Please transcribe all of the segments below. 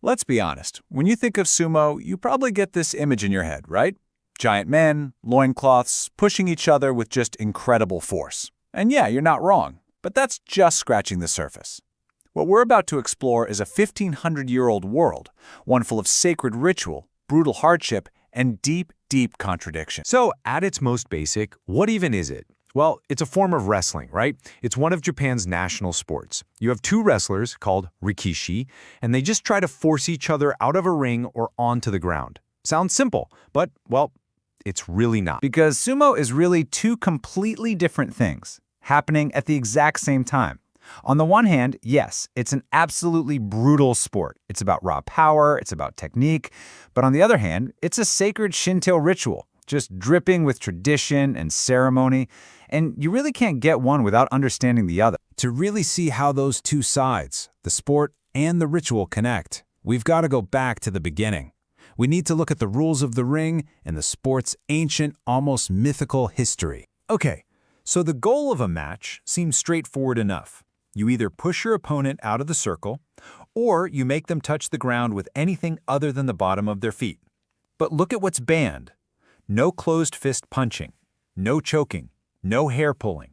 Let's be honest, when you think of sumo, you probably get this image in your head, right? Giant men, loincloths, pushing each other with just incredible force. And yeah, you're not wrong, but that's just scratching the surface. What we're about to explore is a 1,500-year-old world, one full of sacred ritual, brutal hardship, and deep, deep contradiction. So, at its most basic, what even is it? Well, it's a form of wrestling, right? It's one of Japan's national sports. You have two wrestlers, called rikishi, and they just try to force each other out of a ring or onto the ground. Sounds simple, but, well, it's really not. Because sumo is really two completely different things, happening at the exact same time. On the one hand, yes, it's an absolutely brutal sport. It's about raw power, it's about technique. But on the other hand, it's a sacred Shinto ritual, just dripping with tradition and ceremony. And you really can't get one without understanding the other. To really see how those two sides, the sport and the ritual, connect, we've got to go back to the beginning. We need to look at the rules of the ring and the sport's ancient, almost mythical history. Okay, so the goal of a match seems straightforward enough. You either push your opponent out of the circle, or you make them touch the ground with anything other than the bottom of their feet. But look at what's banned. No closed fist punching, no choking, no hair pulling.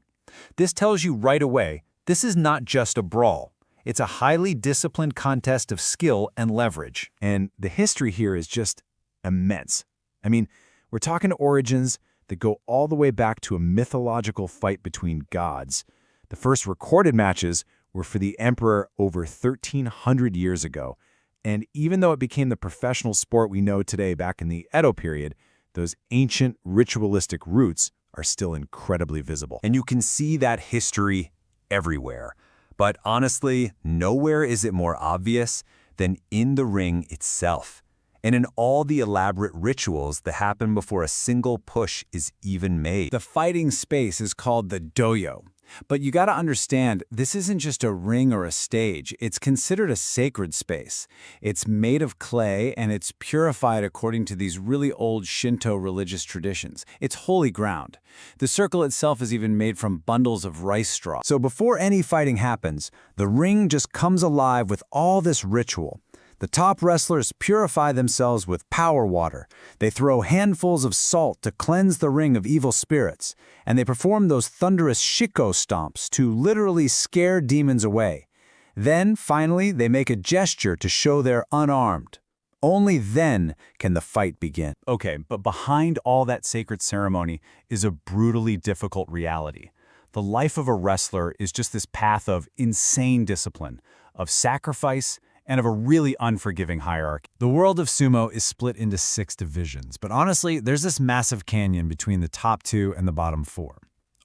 This tells you right away, this is not just a brawl. It's a highly disciplined contest of skill and leverage. And the history here is just immense. I mean, we're talking origins that go all the way back to a mythological fight between gods. The first recorded matches were for the emperor over 1,300 years ago. And even though it became the professional sport we know today back in the Edo period, those ancient ritualistic roots are still incredibly visible. And you can see that history everywhere. But honestly, nowhere is it more obvious than in the ring itself, and in all the elaborate rituals that happen before a single push is even made. The fighting space is called the doyo. But you gotta understand, this isn't just a ring or a stage. It's considered a sacred space. It's made of clay and it's purified according to these really old Shinto religious traditions. It's holy ground. The circle itself is even made from bundles of rice straw. So before any fighting happens, the ring just comes alive with all this ritual. The top wrestlers purify themselves with power water. They throw handfuls of salt to cleanse the ring of evil spirits. And they perform those thunderous shiko stomps to literally scare demons away. Then, finally, they make a gesture to show they're unarmed. Only then can the fight begin. Okay, but behind all that sacred ceremony is a brutally difficult reality. The life of a wrestler is just this path of insane discipline, of sacrifice, and of a really unforgiving hierarchy. The world of sumo is split into 6 divisions, but honestly, there's this massive canyon between the top 2 and the bottom 4.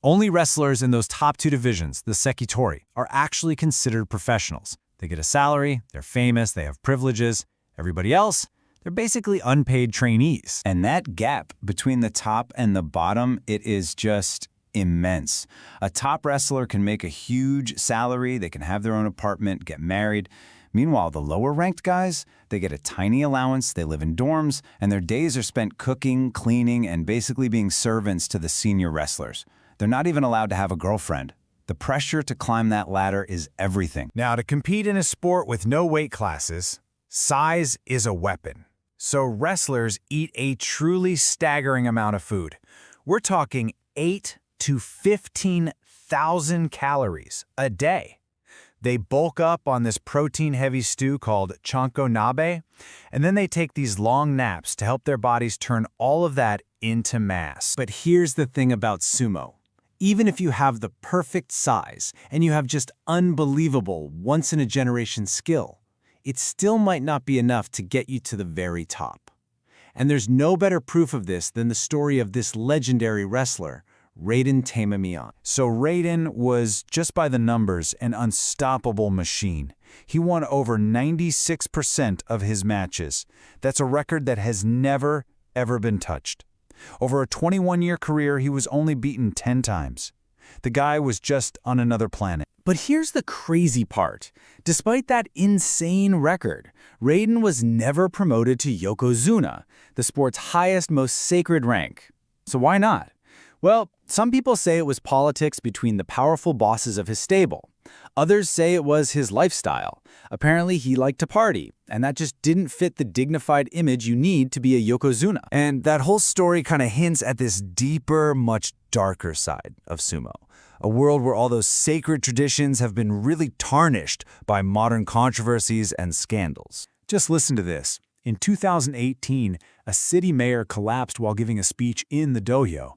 Only wrestlers in those top 2 divisions, the sekitori, are actually considered professionals. They get a salary, they're famous, they have privileges. Everybody else, they're basically unpaid trainees. And that gap between the top and the bottom, it is just immense. A top wrestler can make a huge salary, they can have their own apartment, get married. Meanwhile, the lower-ranked guys, they get a tiny allowance, they live in dorms, and their days are spent cooking, cleaning, and basically being servants to the senior wrestlers. They're not even allowed to have a girlfriend. The pressure to climb that ladder is everything. Now, to compete in a sport with no weight classes, size is a weapon. So wrestlers eat a truly staggering amount of food. We're talking 8 to 15,000 calories a day. They bulk up on this protein-heavy stew called chanko nabe, and then they take these long naps to help their bodies turn all of that into mass. But here's the thing about sumo. Even if you have the perfect size and you have just unbelievable once-in-a-generation skill, it still might not be enough to get you to the very top. And there's no better proof of this than the story of this legendary wrestler, Raiden Tamamian. So Raiden was, just by the numbers, an unstoppable machine. He won over 96% of his matches. That's a record that has never, ever been touched. Over a 21-year career, he was only beaten 10 times. The guy was just on another planet. But here's the crazy part. Despite that insane record, Raiden was never promoted to Yokozuna, the sport's highest, most sacred rank. So why not? Well, some people say it was politics between the powerful bosses of his stable. Others say it was his lifestyle. Apparently, he liked to party, and that just didn't fit the dignified image you need to be a yokozuna. And that whole story kind of hints at this deeper, much darker side of sumo. A world where all those sacred traditions have been really tarnished by modern controversies and scandals. Just listen to this. In 2018, a city mayor collapsed while giving a speech in the dojo.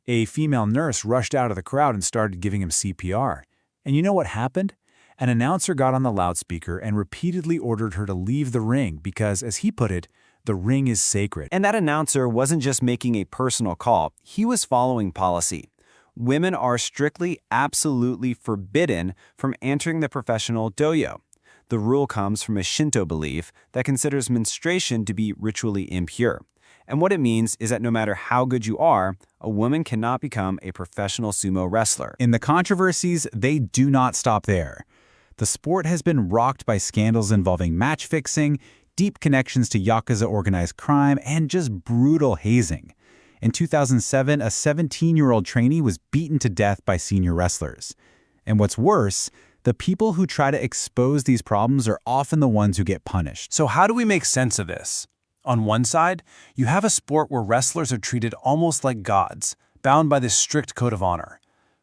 A female nurse rushed out of the crowd and started giving him CPR. And you know what happened? An announcer got on the loudspeaker and repeatedly ordered her to leave the ring because, as he put it, the ring is sacred. And that announcer wasn't just making a personal call, he was following policy. Women are strictly, absolutely forbidden from entering the professional dojo. The rule comes from a Shinto belief that considers menstruation to be ritually impure. And what it means is that no matter how good you are, a woman cannot become a professional sumo wrestler. In the controversies, they do not stop there. The sport has been rocked by scandals involving match fixing, deep connections to Yakuza organized crime, and just brutal hazing. In 2007, a 17-year-old trainee was beaten to death by senior wrestlers. And what's worse, the people who try to expose these problems are often the ones who get punished. So how do we make sense of this? On one side, you have a sport where wrestlers are treated almost like gods, bound by this strict code of honor.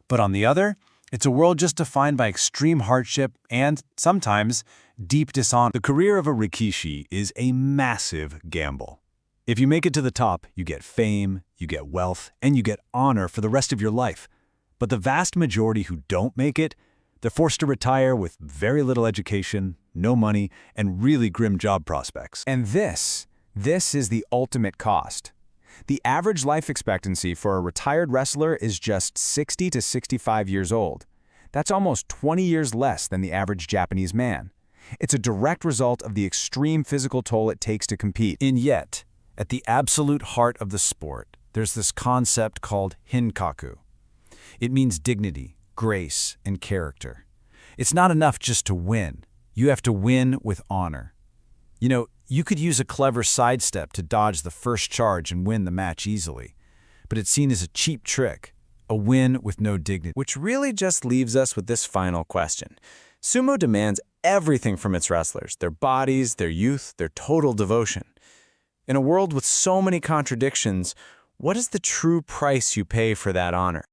But on the other, it's a world just defined by extreme hardship and, sometimes, deep dishonor. The career of a rikishi is a massive gamble. If you make it to the top, you get fame, you get wealth, and you get honor for the rest of your life. But the vast majority who don't make it, they're forced to retire with very little education, no money, and really grim job prospects. And this is the ultimate cost. The average life expectancy for a retired wrestler is just 60 to 65 years old. That's almost 20 years less than the average Japanese man. It's a direct result of the extreme physical toll it takes to compete. And yet, at the absolute heart of the sport, there's this concept called hinkaku. It means dignity, grace, and character. It's not enough just to win. You have to win with honor. You know, you could use a clever sidestep to dodge the first charge and win the match easily, but it's seen as a cheap trick, a win with no dignity. Which really just leaves us with this final question. Sumo demands everything from its wrestlers, their bodies, their youth, their total devotion. In a world with so many contradictions, what is the true price you pay for that honor?